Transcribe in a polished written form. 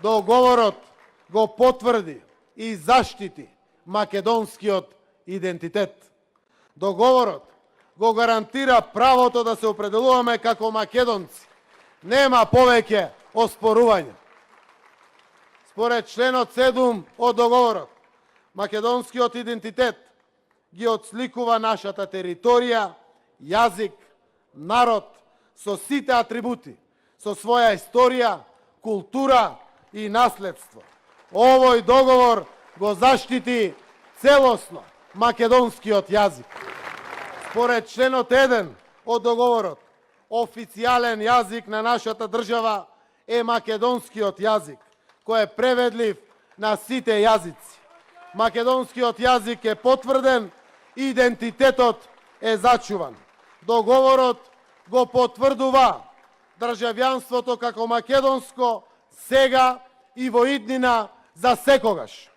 Договорот го потврди и заштити македонскиот идентитет. Договорот го гарантира правото да се определуваме како македонци. Нема повеќе оспорување. Според членот 7 од договорот, македонскиот идентитет ги отсликува нашата територија, јазик, народ со сите атрибути, со своја историја, култура и наследство. Овој договор го заштити целосно македонскиот јазик. Според членот 1 од договорот, официјален јазик на нашата држава е македонскиот јазик, кој е преведлив на сите јазици. Македонскиот јазик е потврден, идентитетот е зачуван. Договорот го потврдува државјанството како македонско сега и во иднина за секогаш.